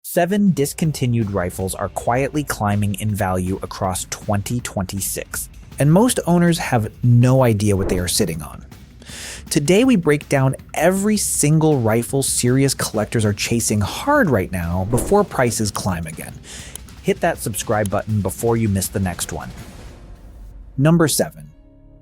7 discontinued rifles are quietly climbing in value across 2026, and most owners have no idea what they are sitting on. Today we break down every single rifle serious collectors are chasing hard right now before prices climb again. Hit that subscribe button before you miss the next one. Number 7.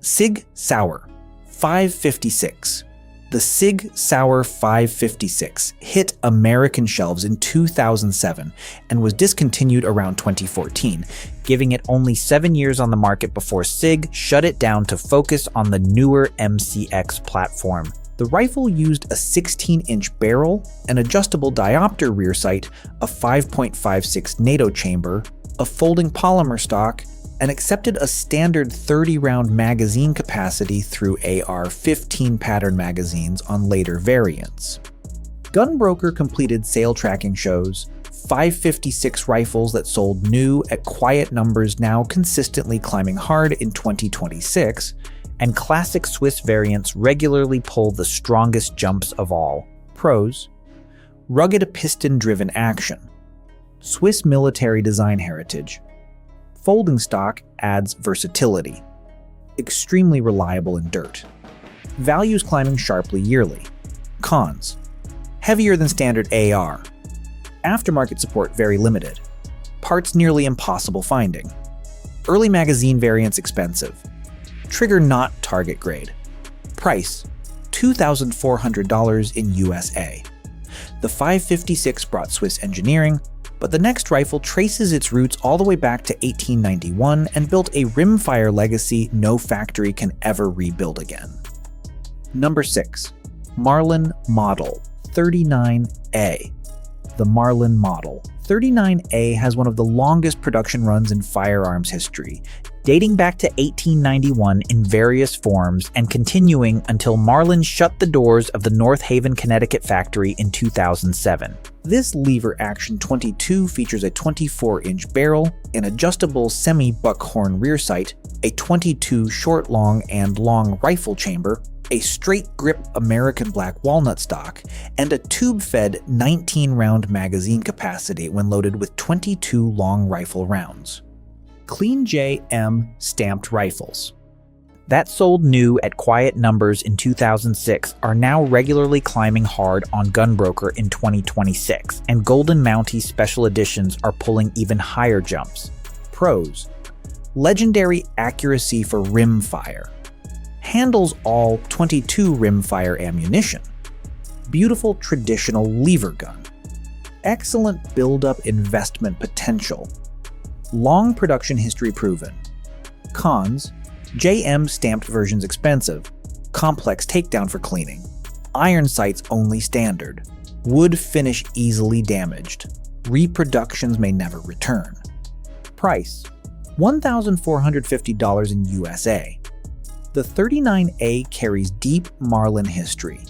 Sig Sauer 556. The Sig Sauer 556 hit American shelves in 2007 and was discontinued around 2014, giving it only 7 years on the market before Sig shut it down to focus on the newer MCX platform. The rifle used a 16-inch barrel, an adjustable diopter rear sight, a 5.56 NATO chamber, a folding polymer stock, and accepted a standard 30-round magazine capacity through AR-15 pattern magazines on later variants. Gunbroker completed sale tracking shows 556 rifles that sold new at quiet numbers now consistently climbing hard in 2026, and classic Swiss variants regularly pull the strongest jumps of all. Pros: rugged piston-driven action, Swiss military design heritage, folding stock adds versatility, extremely reliable in dirt, values climbing sharply yearly. Cons: heavier than standard AR, aftermarket support very limited, parts nearly impossible finding, early magazine variants expensive, trigger not target grade, price $2,400 in USA. The 556 brought Swiss engineering, but the next rifle traces its roots all the way back to 1891 and built a rimfire legacy no factory can ever rebuild again. Number 6. Marlin Model 39A. The Marlin Model 39A has one of the longest production runs in firearms history, dating back to 1891 in various forms and continuing until Marlin shut the doors of the North Haven, Connecticut factory in 2007. This lever-action 22 features a 24-inch barrel, an adjustable semi-buckhorn rear sight, a 22 short, long, and long rifle chamber, a straight-grip American black walnut stock, and a tube-fed 19-round magazine capacity when loaded with 22 long rifle rounds. Clean J.M. stamped rifles that sold new at quiet numbers in 2006 are now regularly climbing hard on Gunbroker in 2026, and Golden Mountie special editions are pulling even higher jumps. Pros: legendary accuracy for rimfire, handles all 22 rimfire ammunition, beautiful traditional lever gun, excellent build-up investment potential, long production history proven. Cons: JM stamped versions expensive, complex takedown for cleaning, iron sights only standard, wood finish easily damaged, reproductions may never return. Price: $1,450 in USA. The 39A carries deep Marlin history,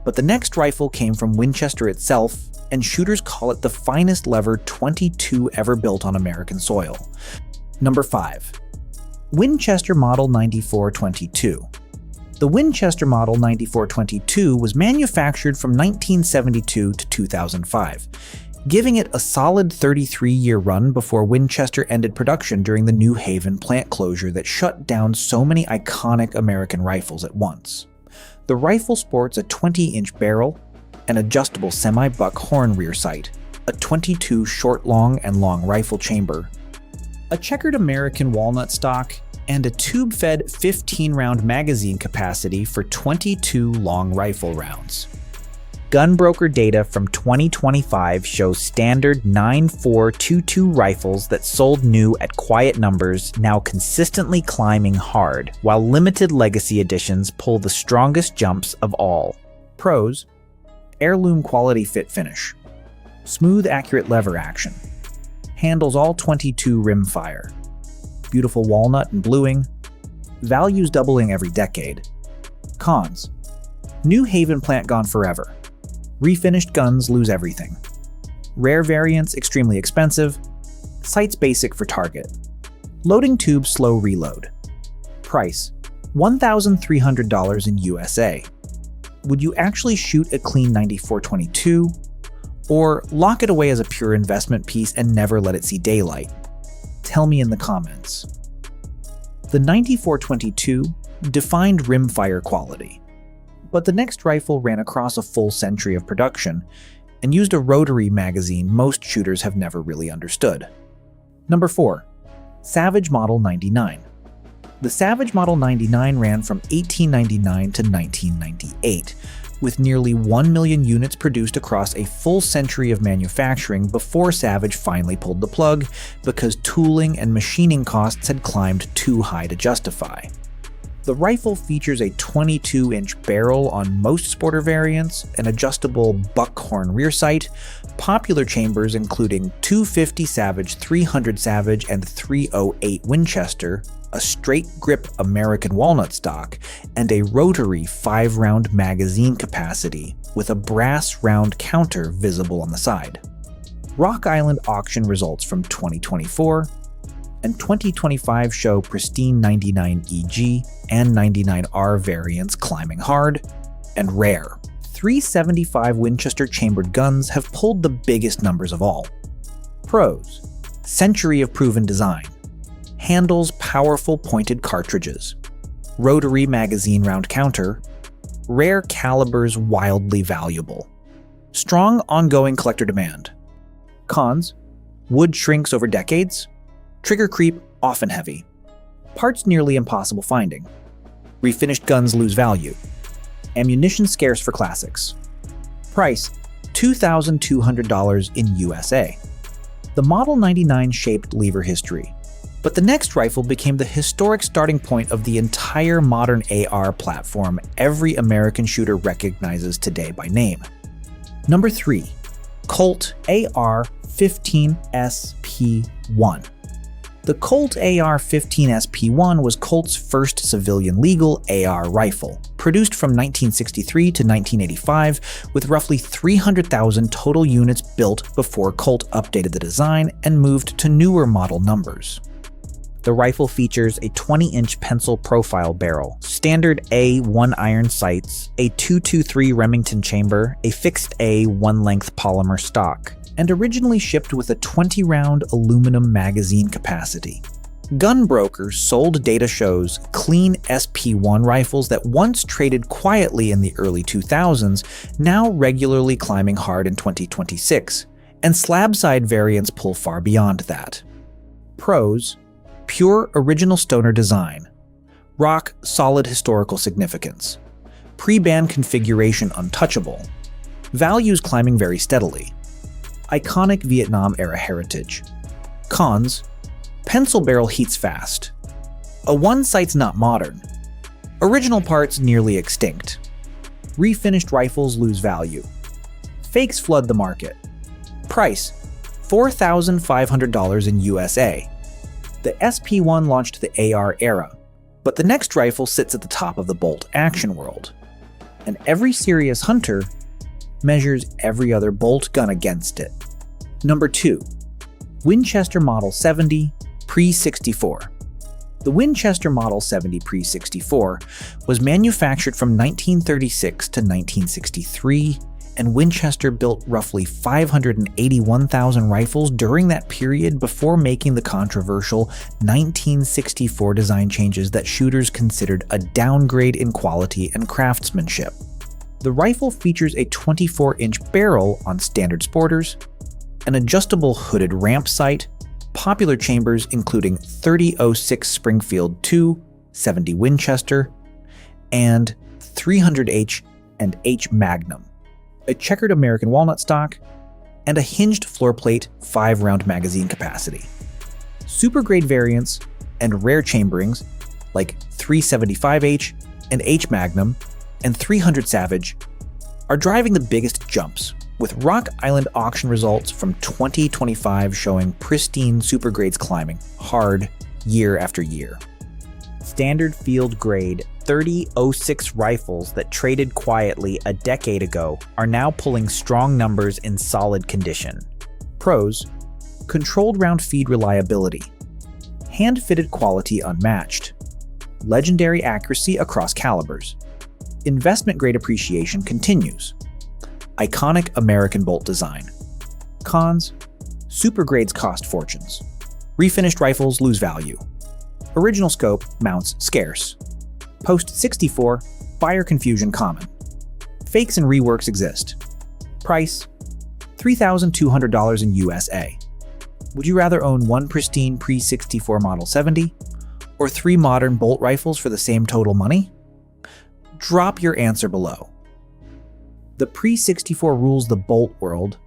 but the next rifle came from Winchester itself, and shooters call it the finest lever 22 ever built on American soil. Number 5. Winchester Model 9422. The Winchester Model 9422 was manufactured from 1972 to 2005, giving it a solid 33-year run before Winchester ended production during the New Haven plant closure that shut down so many iconic American rifles at once. The rifle sports a 20-inch barrel, an adjustable semi-buckhorn rear sight, a 22 short, long, and long rifle chamber, a checkered American walnut stock, and a tube-fed 15-round magazine capacity for 22 long rifle rounds. Gunbroker data from 2025 shows standard 9.422 rifles that sold new at quiet numbers now consistently climbing hard, while limited legacy editions pull the strongest jumps of all. Pros: heirloom quality fit finish, smooth accurate lever action, handles all 22 rimfire, beautiful walnut and bluing, values doubling every decade. Cons: New Haven plant gone forever, refinished guns lose everything, rare variants extremely expensive, sights basic for target, loading tube slow reload. Price: $1,300 in USA. Would you actually shoot a clean 9422? Or lock it away as a pure investment piece and never let it see daylight? Tell me in the comments. The 9422 defined rimfire quality, but the next rifle ran across a full century of production and used a rotary magazine most shooters have never really understood. Number 4. Savage Model 99. The Savage Model 99 ran from 1899 to 1998, with nearly 1 million units produced across a full century of manufacturing before Savage finally pulled the plug because tooling and machining costs had climbed too high to justify. The rifle features a 22-inch barrel on most sporter variants, an adjustable buckhorn rear sight, popular chambers including 250 Savage, 300 Savage, and 308 Winchester, a straight grip American walnut stock, and a rotary 5-round magazine capacity with a brass round counter visible on the side. Rock Island auction results from 2024 and 2025 show pristine 99 EG and 99R variants climbing hard and rare. 375 Winchester chambered guns have pulled the biggest numbers of all. Pros: century of proven design, handles powerful pointed cartridges, rotary magazine round counter, rare calibers wildly valuable, strong ongoing collector demand. Cons: wood shrinks over decades, trigger creep often heavy, parts nearly impossible finding, refinished guns lose value, ammunition scarce for classics. Price: $2,200 in USA. The Model 99 shaped lever history, but the next rifle became the historic starting point of the entire modern AR platform every American shooter recognizes today by name. Number 3. Colt AR-15SP1. The Colt AR-15SP1 was Colt's first civilian legal AR rifle, produced from 1963 to 1985, with roughly 300,000 total units built before Colt updated the design and moved to newer model numbers. The rifle features a 20-inch pencil profile barrel, standard A 1-iron sights, a 223 Remington chamber, a fixed A 1-length polymer stock, and originally shipped with a 20-round aluminum magazine capacity. Gun brokers sold data shows clean SP1 rifles that once traded quietly in the early 2000s, now regularly climbing hard in 2026, and slab-side variants pull far beyond that. Pros: pure original stoner design, rock solid historical significance, pre-ban configuration untouchable, values climbing very steadily, iconic Vietnam-era heritage. Cons: pencil barrel heats fast, a one-sight's not modern, original parts nearly extinct, refinished rifles lose value, fakes flood the market. Price: $4,500 in USA. The SP1 launched the AR era, but the next rifle sits at the top of the bolt action world, and every serious hunter measures every other bolt gun against it. Number 2. Winchester Model 70 Pre-64. The Winchester Model 70 Pre-64 was manufactured from 1936 to 1963, and Winchester built roughly 581,000 rifles during that period before making the controversial 1964 design changes that shooters considered a downgrade in quality and craftsmanship. The rifle features a 24-inch barrel on standard sporters, an adjustable hooded ramp sight, popular chambers including 30-06 Springfield 2, 70 Winchester, and 300H and H Magnum, a checkered American walnut stock, and a hinged floor plate 5-round magazine capacity. Super grade variants and rare chamberings like 375H and H Magnum and 300 Savage are driving the biggest jumps, with Rock Island auction results from 2025 showing pristine super grades climbing hard year after year. Standard field grade 30-06 rifles that traded quietly a decade ago are now pulling strong numbers in solid condition. Pros: controlled round feed reliability, hand-fitted quality unmatched, legendary accuracy across calibers, investment grade appreciation continues, iconic American bolt design, Cons: super grades cost fortunes. Refinished rifles lose value. Original scope mounts scarce. Post-64, buyer confusion common. Fakes and reworks exist. Price: $3,200 in USA. Would you rather own one pristine pre-64 Model 70 or 3 modern bolt rifles for the same total money? Drop your answer below. The pre-64 rules the bolt world,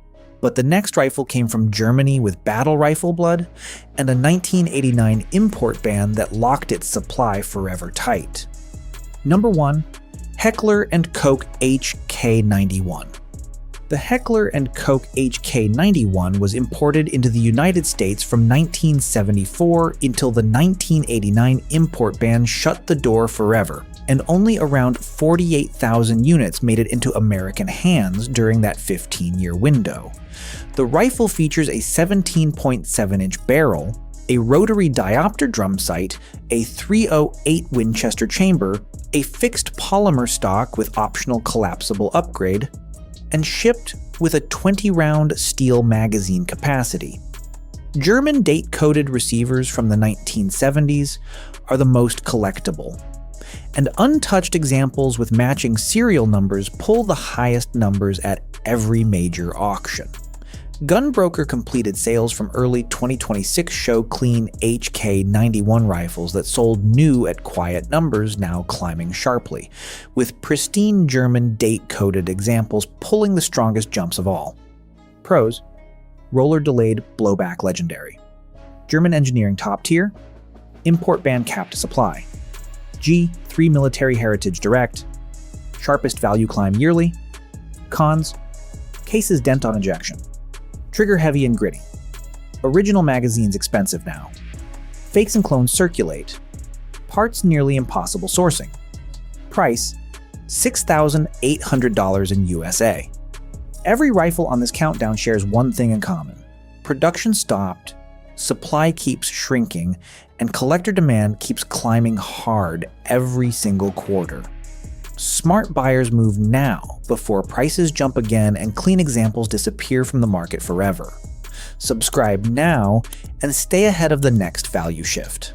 but the next rifle came from Germany with battle rifle blood and a 1989 import ban that locked its supply forever tight. Number 1. Heckler & Koch HK91. The Heckler & Koch HK91 was imported into the United States from 1974 until the 1989 import ban shut the door forever, and only around 48,000 units made it into American hands during that 15-year window. The rifle features a 17.7-inch barrel, a rotary diopter drum sight, a .308 Winchester chamber, a fixed polymer stock with optional collapsible upgrade, and shipped with a 20-round steel magazine capacity. German date-coded receivers from the 1970s are the most collectible, and untouched examples with matching serial numbers pull the highest numbers at every major auction. Gunbroker completed sales from early 2026 show clean HK91 rifles that sold new at quiet numbers, now climbing sharply, with pristine German date-coded examples pulling the strongest jumps of all. Pros: roller-delayed blowback legendary. German engineering top tier. Import ban capped supply. G3 military heritage direct. Sharpest value climb yearly. Cons: cases dent on ejection. Trigger heavy and gritty. Original magazine's expensive now. Fakes and clones circulate. Parts nearly impossible sourcing. Price: $6,800 in USA. Every rifle on this countdown shares one thing in common. Production stopped, supply keeps shrinking, and collector demand keeps climbing hard every single quarter. Smart buyers move now before prices jump again and clean examples disappear from the market forever. Subscribe now and stay ahead of the next value shift.